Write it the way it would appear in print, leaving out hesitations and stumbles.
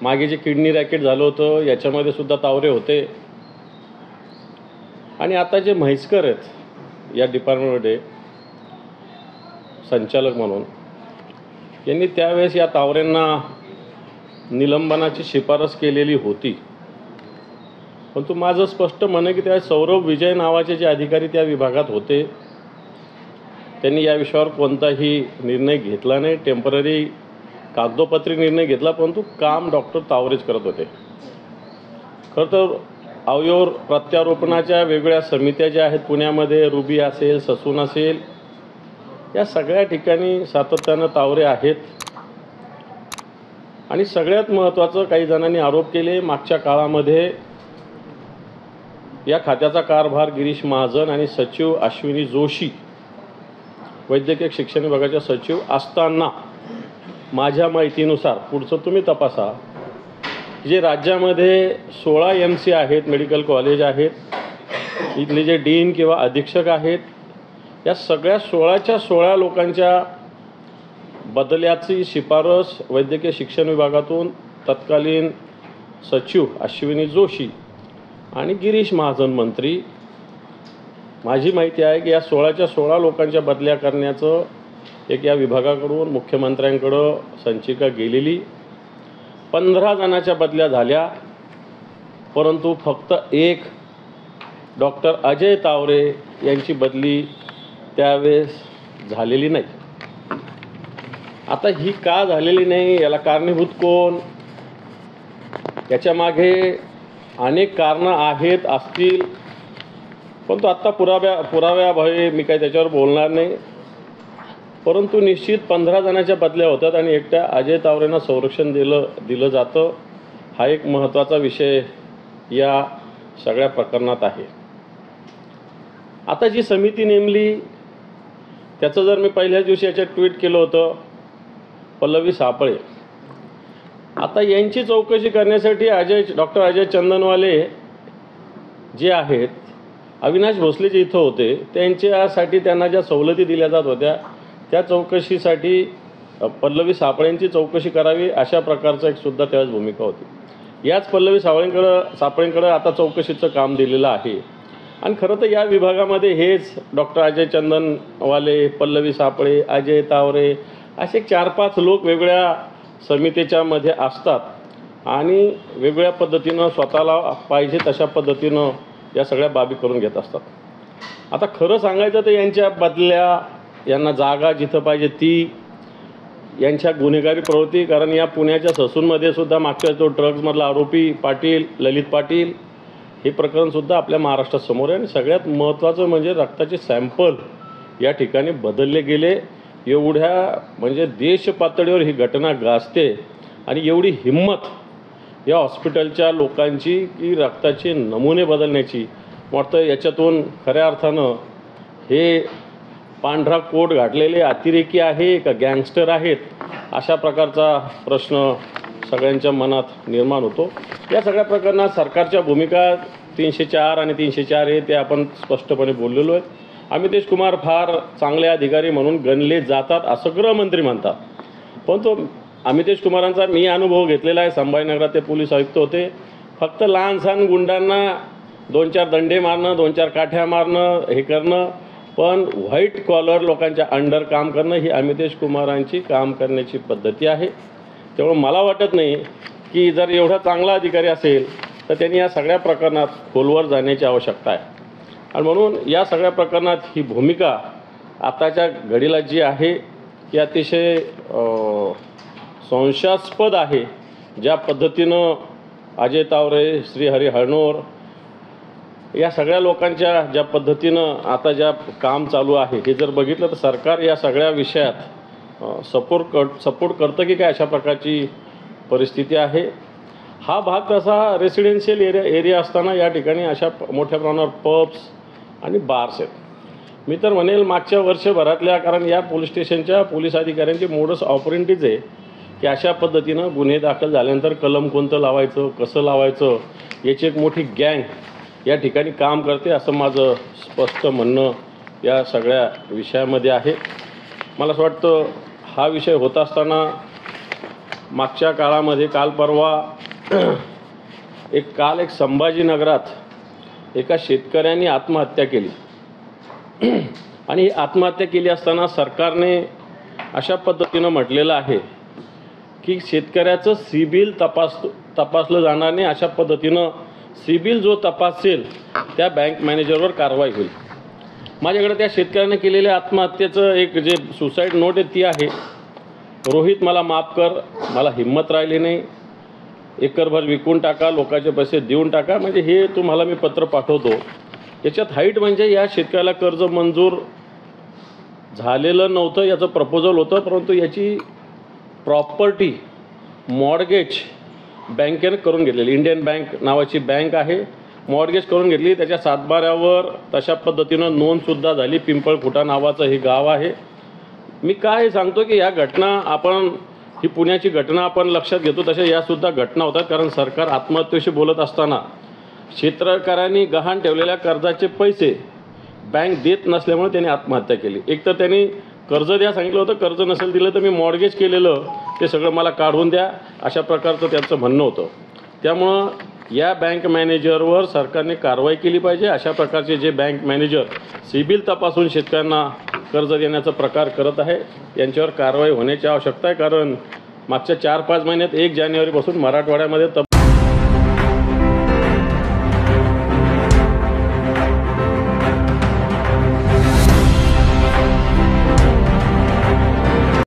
मागे जे kidney racket झालं होतं याच्यामध्ये सुद्धा तावरे होते. आणि आता जे म्हैसकर आहेत या डिपार्टमेंटमध्ये संचालक म्हणून, यांनी त्यावेळेस या तावरेंना निलंबनाची शिफारस केलेली होती. परंतु माझं स्पष्ट म्हणणं की त्या सौरभ विजय नावाचे जे अधिकारी त्या विभागात होते त्यांनी या विषयावर कोणताही निर्णय घेतला नाही. टेम्पररी कागदोपत्री निर्णय घेतला, परंतु काम डॉक्टर तावरेच करत होते. खरं तर अवयव प्रत्यारोपणाच्या वेगवेगळ्या समित्या ज्या आहेत पुण्यामध्ये, रुबी असेल, ससून असेल, या सगळ्या ठिकाणी सातत्यानं तावरे आहेत. आणि सगळ्यात महत्त्वाचं, काही जणांनी आरोप केले, मागच्या काळामध्ये या खात्याचा कारभार गिरीश महाजन आणि सचिव अश्विनी जोशी, वैद्यकीय शिक्षण विभागाच्या सचिव असताना, माझ्या माहितीनुसार, पुढचं तुम्ही तपासा, जे राज्यामध्ये 16 MC आहेत, मेडिकल कॉलेज आहेत, इथले जे डीन किंवा अधीक्षक आहेत, या सगळ्या 16च्या 16 लोकांच्या बदल्याची शिफारस वैद्यकीय शिक्षण विभागातून तत्कालीन सचिव अश्विनी जोशी आणि गिरीश महाजन मंत्री, माझी माहिती आहे की या 16च्या 16 लोकांच्या बदल्या करण्याचं एक या विभागाकडून मुख्यमंत्र्यांकडं संचिका गेलेली. 15 जणांच्या बदल्या झाल्या, परंतु फक्त एक डॉक्टर अजय तावरे यांची बदली त्यावेळेस झालेली नाही. आता ही का झालेली नाही, याला कारणीभूत कोण, याच्या मागे अनेक कारणं आहेत, असतील, परंतु आत्ता पुराव्याभावी मी काही त्याच्यावर बोलणार नाही. परंतु निश्चित 15 जणांच्या बदल्या होतात आणि एकट्या अजय तावरेंना संरक्षण दिलं जातं. हा एक महत्त्वाचा विषय या सगळ्या प्रकरणात आहे. आता जी समिती नेमली त्याचं जर मी पहिल्याच दिवशी याच्यात ट्विट केलं होतं, पल्लवी सापळे. आता यांची चौकशी करण्यासाठी डॉक्टर अजय चंदनवाले जे आहेत, अविनाश भोसले जे इथं होते, त्यांच्यासाठी त्यांना ज्या सवलती दिल्या जात होत्या त्या चौकशीसाठी पल्लवी सापळेंची चौकशी करावी, अशा प्रकारचं एक सुद्धा त्यावेळेस भूमिका होती. याच पल्लवी सापळेंकडं आता चौकशीचं काम दिलेलं आहे. आणि खरं तर या विभागामध्ये हेच डॉक्टर अजय चंदनवाले, पल्लवी सापळे, अजय तावरे असे 4-5 लोक वेगळ्या समितीच्या मध्ये असतात आणि वेगवेगळ्या पद्धतीनं स्वतःला पाहिजे तशा पद्धतीनं या सगळ्या बाबी करून घेत असतात. आता खरं सांगायचं तर यांच्या बदल्या, यांना जागा जिथं पाहिजे ती, यांच्या गुन्हेगारी प्रवृत्ती, कारण या पुण्याच्या ससूनमध्ये सुद्धा मागच्या तो ड्रग्जमधला आरोपी पाटील, ललित पाटील, हे प्रकरणसुद्धा आपल्या महाराष्ट्रात समोर आहे. आणि सगळ्यात महत्त्वाचं म्हणजे रक्ताचे सॅम्पल या ठिकाणी बदलले गेले. एवढ्या म्हणजे देश पातळीवर ही घटना गाजते आणि एवढी हिंमत या हॉस्पिटलच्या लोकांची की रक्ताचे नमुने बदलण्याची. वाटतं याच्यातून खऱ्या अर्थानं हे पांढरा कोट घातलेले अतिरेकी आहे का गँगस्टर आहेत, अशा प्रकारचा प्रश्न सगळ्यांच्या मनात निर्माण होतो. या सगळ्या प्रकरणात सरकारच्या भूमिका 304 आणि 304 ते आपण स्पष्टपणे बोललेलो आहे. अमितेश कुमार फार चांगले अधिकारी म्हणून गणले जातात असं गृहमंत्री म्हणतात, परंतु अमितेश कुमारांचा मी अनुभव घेतलेला आहे. संभाजीनगरात ते पोलीस आयुक्त होते. फक्त लहान सहान गुंडांना 2-4 दंडे मारणं, 2-4 काठ्या मारणं, हे करणं, पण व्हाईट कॉलर लोकांच्या अंडर काम करणं ही अमितेश कुमारांची काम करण्याची पद्धती आहे. त्यामुळे मला वाटत नाही की जर एवढा चांगला अधिकारी असेल तर त्यांनी या सगळ्या प्रकरणात खोलवर जाण्याची आवश्यकता आहे. आणि म्हणून या सगळ्या प्रकरणात ही भूमिका आताच्या घडीला जी आहे ती अतिशय संशयास्पद आहे. ज्या पद्धतीनं अजय तावरे, श्रीहरी हळनोर या सगळ्या लोकांच्या ज्या पद्धतीनं आता ज्या काम चालू आहे, हे जर बघितलं तर सरकार या सगळ्या विषयात सपोर्ट करतं की काय, अशा प्रकारची परिस्थिती आहे. हा भाग तसा रेसिडेन्शियल एरिया असताना या ठिकाणी अशा मोठ्या प्रमाणावर पब्स आणि बार्स आहेत. मी तर म्हणेल मागच्या वर्षभरातल्या, कारण या पोलीस स्टेशनच्या पोलीस अधिकाऱ्यांची मोडस ऑपरेंटीज आहे की अशा पद्धतीनं गुन्हे दाखल झाल्यानंतर कलम कोणतं लावायचं, कसं लावायचं, याची एक मोठी गँग या ठिकाणी काम करते, असं माझं स्पष्ट म्हणणं या सगळ्या विषयामध्ये आहे. मला असं वाटतं हा विषय होत असताना मागच्या काळामध्ये काल एक संभाजीनगरात एका शेतकऱ्यांनी आत्महत्या केली आणि ही आत्महत्या केली असताना सरकारने अशा पद्धतीनं म्हटलेलं आहे की शेतकऱ्याचं सिबिल तपासलं जाणार नाही, अशा पद्धतीनं सिबिल जो तपासेल त्या बँक मॅनेजरवर कारवाई होईल. माझ्याकडे त्या शेतकऱ्याने केलेल्या आत्महत्येचं एक जे सुसाईड नोट आहे ती आहे. रोहित मला माफ कर, मला हिंमत राहिली नाही, एकरभर विकून टाका, लोकांचे पैसे देऊन टाका, म्हणजे हे तुम्हाला मी पत्र पाठवतो. याच्यात हाईट म्हणजे या शेतकऱ्याला कर्ज मंजूर झालेलं नव्हतं, याचं प्रपोजल होतं, परंतु याची प्रॉपर्टी मॉर्गेज बँकेनं करून घेतलेली, इंडियन बँक नावाची बँक आहे, मॉर्गेज करून घेतली. त्याच्या सातबाऱ्यावर तशा पद्धतीनं नोंदसुद्धा झाली. पिंपळखुटा नावाचं हे गाव आहे. मी काय सांगतो की या घटना ही पुण्याची घटना आपण लक्षात घेतो, तशा यासुद्धा घटना होतात. कारण सरकार आत्महत्येशी बोलत असताना शेतकऱ्यांनी गहाण ठेवलेल्या कर्जाचे पैसे बँक देत नसल्यामुळे त्यांनी आत्महत्या केली. एकतर त्यांनी कर्ज द्या सांगितलं होतं, कर्ज नसेल दिलं तर मी मॉर्गेज केलेलं ते सगळं मला काढून द्या, अशा प्रकारचं त्यांचं म्हणणं होतं. त्यामुळं या बँक मॅनेजरवर सरकारने कारवाई केली पाहिजे. अशा प्रकारचे जे बँक मॅनेजर सिबिल तपासून शेतकऱ्यांना कर्ज देण्याचा प्रकार करत आहे यांच्यावर कारवाई होण्याची आवश्यकता आहे. कारण मागच्या 4-5 महिन्यात 1 जानेवारीपासून मराठवाड्यामध्ये